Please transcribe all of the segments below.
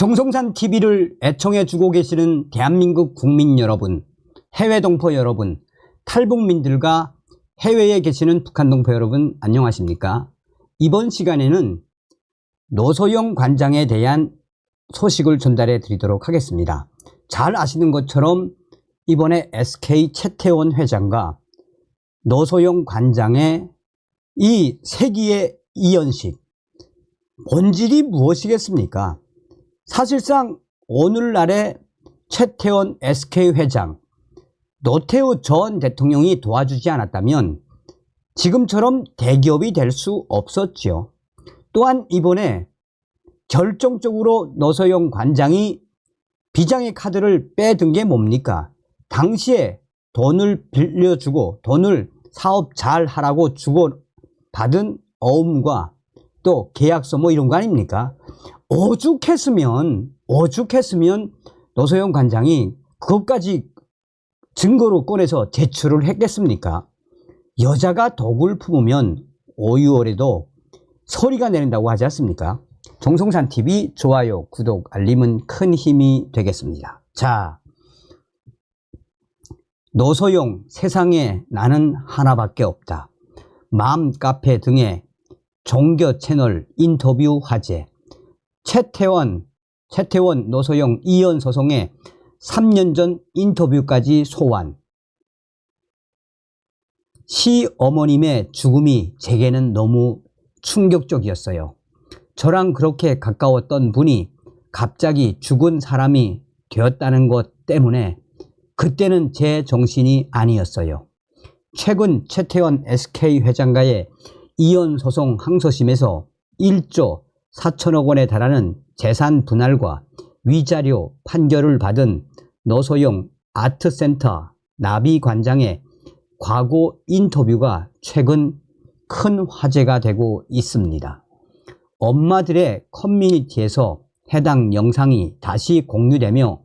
정성산 TV를 애청해 주고 계시는 대한민국 국민 여러분, 해외 동포 여러분, 탈북민들과 해외에 계시는 북한 동포 여러분 안녕하십니까? 이번 시간에는 노소영 관장에 대한 소식을 전달해 드리도록 하겠습니다. 잘 아시는 것처럼 이번에 SK 최태원 회장과 노소영 관장의 이 세기의 이연식, 본질이 무엇이겠습니까? 사실상 오늘날의 최태원 SK 회장, 노태우 전 대통령이 도와주지 않았다면 지금처럼 대기업이 될 수 없었지요. 또한 이번에 결정적으로 노소영 관장이 비장의 카드를 빼든 게 뭡니까? 당시에 돈을 빌려주고 돈을 사업 잘 하라고 주고 받은 어음과 또 계약서 뭐 이런 거 아닙니까? 오죽했으면 노소영 관장이 그것까지 증거로 꺼내서 제출을 했겠습니까? 여자가 독을 품으면 오유월에도 소리가 내린다고 하지 않습니까? 정성산TV 좋아요, 구독, 알림은 큰 힘이 되겠습니다. 자, 노소영 세상에 나는 하나밖에 없다. 맘카페 등의 종교 채널 인터뷰 화제, 최태원 노소영 이혼 소송의 3년 전 인터뷰까지 소환, 시어머님의 죽음이 제게는 너무 충격적이었어요. 저랑 그렇게 가까웠던 분이 갑자기 죽은 사람이 되었다는 것 때문에 그때는 제 정신이 아니었어요. 최근 최태원 SK 회장과의 이혼 소송 항소심에서 1조 4천억 원에 달하는 재산 분할과 위자료 판결을 받은 노소영 아트센터 나비 관장의 과거 인터뷰가 최근 큰 화제가 되고 있습니다. 엄마들의 커뮤니티에서 해당 영상이 다시 공유되며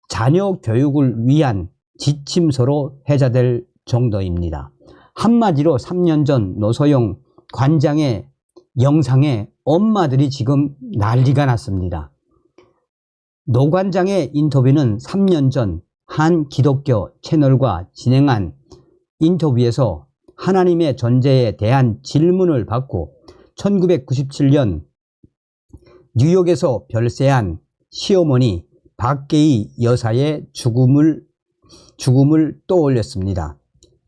자녀 교육을 위한 지침서로 회자될 정도입니다. 한마디로 3년 전 노소영 관장의 영상에 엄마들이 지금 난리가 났습니다. 노 관장의 인터뷰는 3년 전 한 기독교 채널과 진행한 인터뷰에서 하나님의 존재에 대한 질문을 받고 1997년 뉴욕에서 별세한 시어머니 박계희 여사의 죽음을 떠올렸습니다.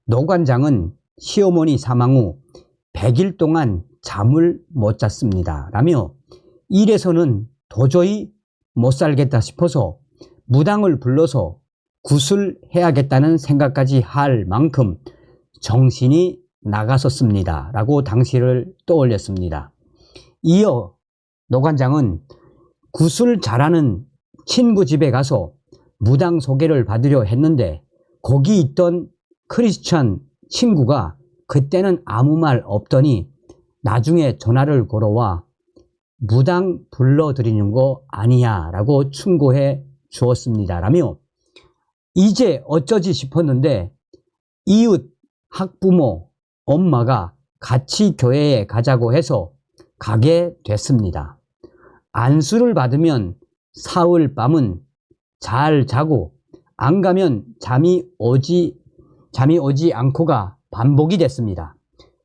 노 관장은 시어머니 사망 후 100일 동안 잠을 못 잤습니다 라며 이래서는 도저히 못 살겠다 싶어서 무당을 불러서 구슬해야겠다는 생각까지 할 만큼 정신이 나갔었습니다 라고 당시를 떠올렸습니다. 이어 노 관장은 구슬 잘하는 친구 집에 가서 무당 소개를 받으려 했는데 거기 있던 크리스천 친구가 그때는 아무 말 없더니 나중에 전화를 걸어와 무당 불러드리는 거 아니야 라고 충고해 주었습니다 라며 이제 어쩌지 싶었는데 이웃 학부모 엄마가 같이 교회에 가자고 해서 가게 됐습니다. 안수를 받으면 사흘 밤은 잘 자고 안 가면 잠이 오지 않고가 반복이 됐습니다.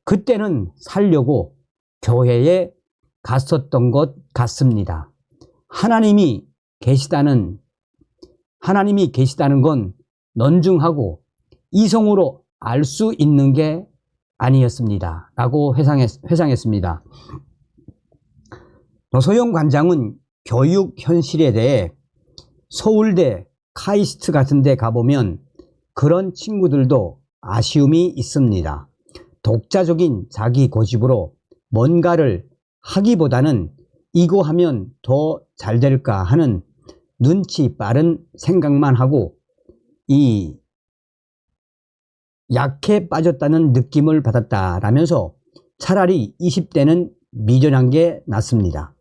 그때는 살려고 교회에 갔었던 것 같습니다. 하나님이 계시다는 건 넌중하고 이성으로 알 수 있는 게 아니었습니다 라고 회상했습니다. 노소영 관장은 교육 현실에 대해 서울대, 카이스트 같은 데 가보면 그런 친구들도 아쉬움이 있습니다. 독자적인 자기 고집으로 뭔가를 하기보다는 이거 하면 더 잘 될까 하는 눈치 빠른 생각만 하고 이 약해 빠졌다는 느낌을 받았다라면서 차라리 20대는 미련한 게 낫습니다.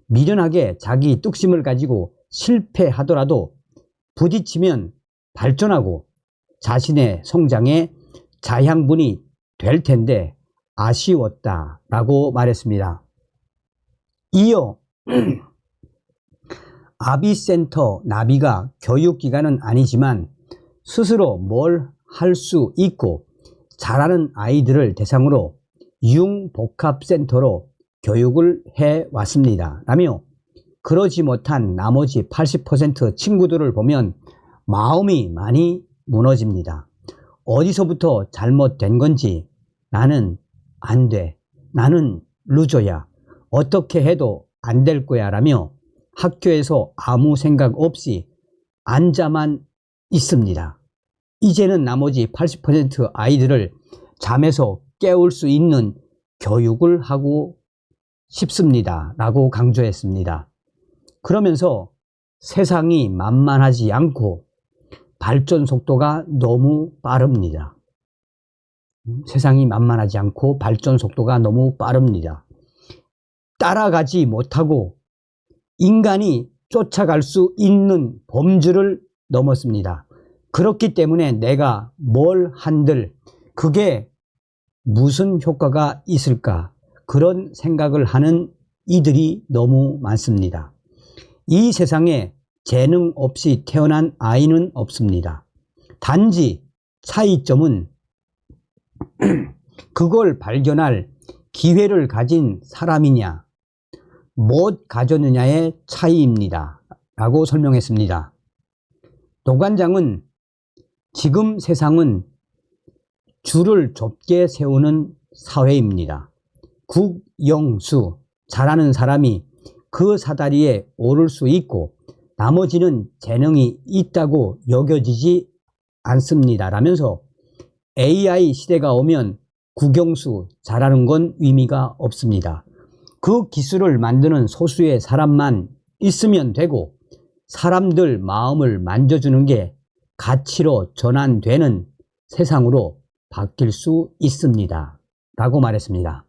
미련하게 자기 뚝심을 가지고 실패하더라도 부딪히면 발전하고 자신의 성장에 자양분이 될 텐데 아쉬웠다라고 말했습니다. 이어 아비센터 나비가 교육기관은 아니지만 스스로 뭘 할 수 있고 잘하는 아이들을 대상으로 융복합센터로 교육을 해왔습니다. 라며 그러지 못한 나머지 80% 친구들을 보면 마음이 많이 무너집니다. 어디서부터 잘못된 건지 나는 안 돼. 나는 루저야. 어떻게 해도 안 될 거야 라며 학교에서 아무 생각 없이 앉아만 있습니다. 이제는 나머지 80% 아이들을 잠에서 깨울 수 있는 교육을 하고 싶습니다. 라고 강조했습니다. 그러면서 세상이 만만하지 않고 발전 속도가 너무 빠릅니다. 세상이 만만하지 않고 발전 속도가 너무 빠릅니다. 따라가지 못하고 인간이 쫓아갈 수 있는 범주를 넘었습니다. 그렇기 때문에 내가 뭘 한들 그게 무슨 효과가 있을까 그런 생각을 하는 이들이 너무 많습니다. 이 세상에 재능 없이 태어난 아이는 없습니다. 단지 차이점은 그걸 발견할 기회를 가진 사람이냐 못 가졌느냐의 차이입니다. 라고 설명했습니다. 노관장은 지금 세상은 줄을 좁게 세우는 사회입니다. 국영수, 잘하는 사람이 그 사다리에 오를 수 있고 나머지는 재능이 있다고 여겨지지 않습니다. 라면서 AI 시대가 오면 국영수, 잘하는 건 의미가 없습니다. 그 기술을 만드는 소수의 사람만 있으면 되고 사람들 마음을 만져주는 게 가치로 전환되는 세상으로 바뀔 수 있습니다. 라고 말했습니다.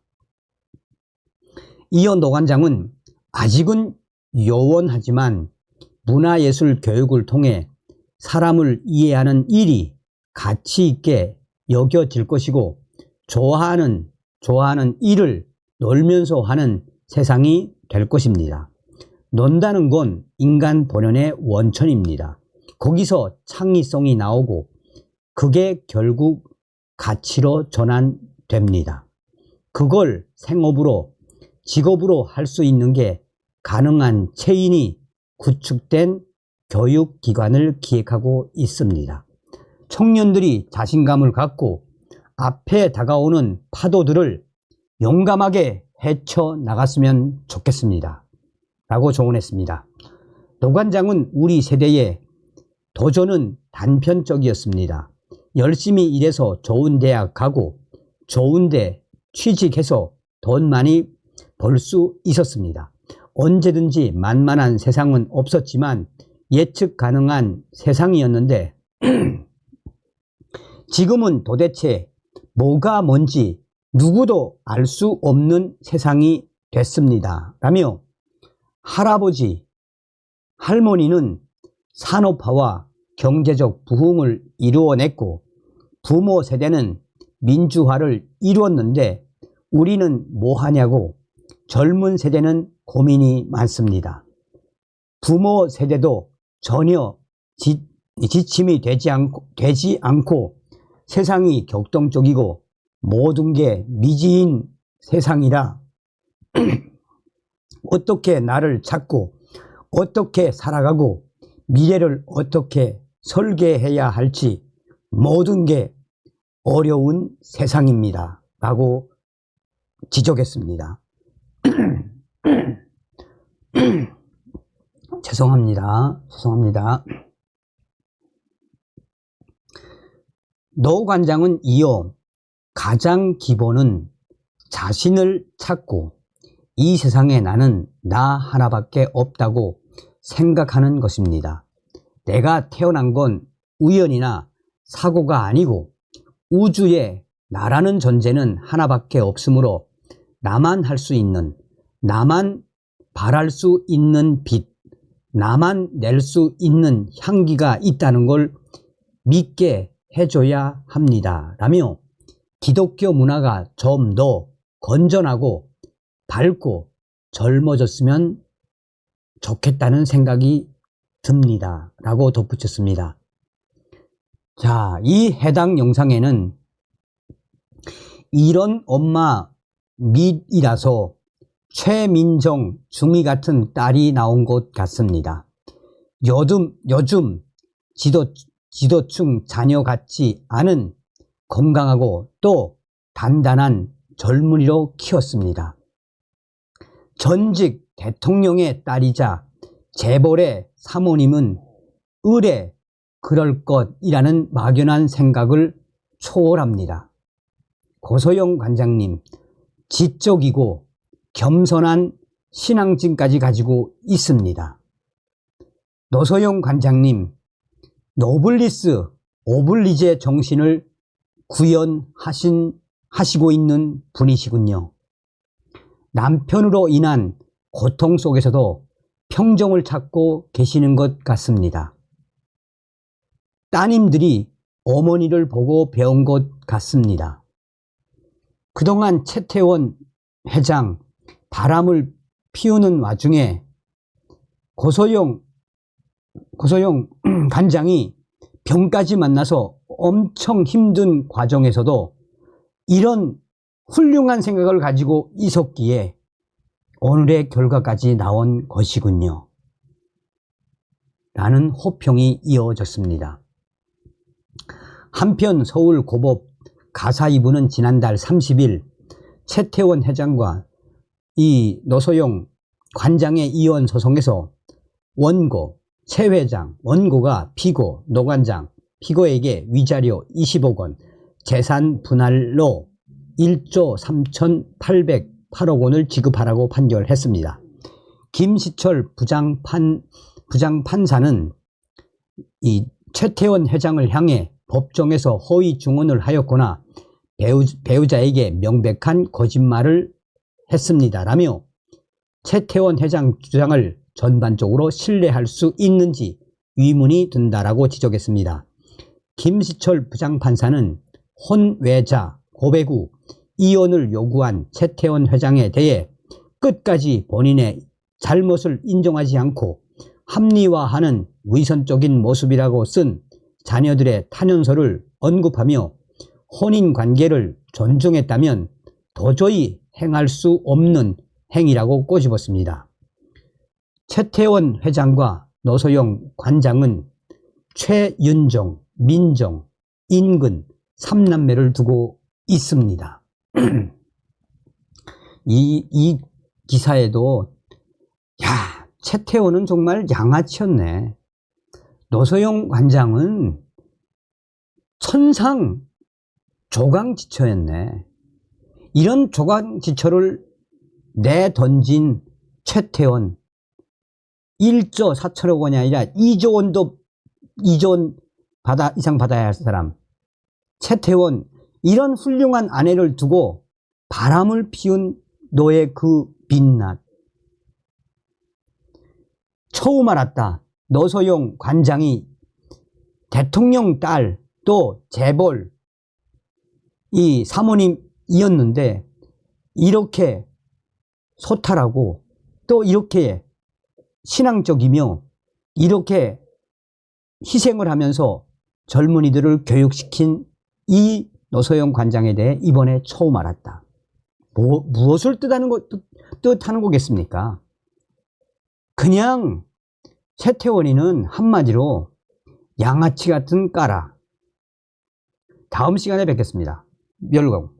이어 노관장은 아직은 요원하지만 문화예술 교육을 통해 사람을 이해하는 일이 가치 있게 여겨질 것이고 좋아하는 일을 놀면서 하는 세상이 될 것입니다. 논다는 건 인간 본연의 원천입니다. 거기서 창의성이 나오고 그게 결국 가치로 전환됩니다. 그걸 생업으로 직업으로 할 수 있는 게 가능한 체인이 구축된 교육기관을 기획하고 있습니다. 청년들이 자신감을 갖고 앞에 다가오는 파도들을 용감하게 헤쳐나갔으면 좋겠습니다. 라고 조언했습니다. 노관장은 우리 세대의 도전은 단편적이었습니다. 열심히 일해서 좋은 대학 가고 좋은데 취직해서 돈 많이 벌 수 있었습니다. 언제든지 만만한 세상은 없었지만 예측 가능한 세상이었는데 지금은 도대체 뭐가 뭔지 누구도 알 수 없는 세상이 됐습니다. 라며 할아버지, 할머니는 산업화와 경제적 부흥을 이루어냈고 부모 세대는 민주화를 이루었는데 우리는 뭐 하냐고 젊은 세대는 고민이 많습니다. 부모 세대도 전혀 지침이 되지 않고 세상이 격동적이고 모든 게 미지인 세상이라 어떻게 나를 찾고 어떻게 살아가고 미래를 어떻게 설계해야 할지 모든 게 어려운 세상입니다. 라고 지적했습니다. 죄송합니다. 노 관장은 이어 가장 기본은 자신을 찾고 이 세상에 나는 나 하나밖에 없다고 생각하는 것입니다. 내가 태어난 건 우연이나 사고가 아니고 우주에 나라는 존재는 하나밖에 없으므로 나만 할 수 있는, 나만 발할 수 있는 빛, 나만 낼 수 있는 향기가 있다는 걸 믿게 해줘야 합니다. 라며 기독교 문화가 좀 더 건전하고 밝고 젊어졌으면 좋겠다는 생각이 듭니다. 라고 덧붙였습니다. 자, 이 해당 영상에는 이런 엄마 밑이라서 최민정 중이 같은 딸이 나온 것 같습니다. 요즘 지도층 자녀 같지 않은 건강하고 또 단단한 젊은이로 키웠습니다. 전직 대통령의 딸이자 재벌의 사모님은 의뢰 그럴 것이라는 막연한 생각을 초월합니다. 고소영 관장님, 지적이고 겸손한 신앙심까지 가지고 있습니다. 노소영 관장님, 노블리스 오블리제 정신을 구현하시고 있는 분이시군요. 남편으로 인한 고통 속에서도 평정을 찾고 계시는 것 같습니다. 따님들이 어머니를 보고 배운 것 같습니다. 그동안 최태원 회장 바람을 피우는 와중에 고소영 관장이 병까지 만나서 엄청 힘든 과정에서도 이런 훌륭한 생각을 가지고 있었기에 오늘의 결과까지 나온 것이군요. 라는 호평이 이어졌습니다. 한편 서울고법 가사이부는 지난달 30일 최태원 회장과 이 노소영 관장의 이혼 소송에서 원고, 최 회장, 원고가 피고, 노 관장, 피고에게 위자료 20억 원, 재산 분할로 1조 3,808억 원을 지급하라고 판결했습니다. 김시철 부장판사는 이 최태원 회장을 향해 법정에서 허위 증언을 하였거나 배우자에게 명백한 거짓말을 했습니다라며 최태원 회장 주장을 전반적으로 신뢰할 수 있는지 의문이 든다라고 지적했습니다. 김시철 부장판사는 혼외자 고백 후 이혼을 요구한 최태원 회장에 대해 끝까지 본인의 잘못을 인정하지 않고 합리화하는 위선적인 모습이라고 쓴 자녀들의 탄원서를 언급하며 혼인관계를 존중했다면 도저히 행할 수 없는 행위라고 꼬집었습니다. 최태원 회장과 노소영 관장은 최윤정, 민정, 인근 3남매를 두고 있습니다. 이 기사에도 야, 최태원은 정말 양아치였네. 노소영 관장은 천상 조강지처였네. 이런 조강지처를 내던진 최태원 1조 4천억 원이 아니라 2조 원도 2조 원 이상 받아야 할 사람 최태원, 이런 훌륭한 아내를 두고 바람을 피운 너의 그 빛낮. 처음 알았다. 노소영 관장이 대통령 딸 또 재벌 이 사모님이었는데 이렇게 소탈하고 또 이렇게 신앙적이며 이렇게 희생을 하면서 젊은이들을 교육시킨 이 노소영 관장에 대해 이번에 처음 알았다. 무엇을 뜻하는 거겠습니까? 그냥 최태원이는 한마디로 양아치 같은 까라. 다음 시간에 뵙겠습니다. 멸공.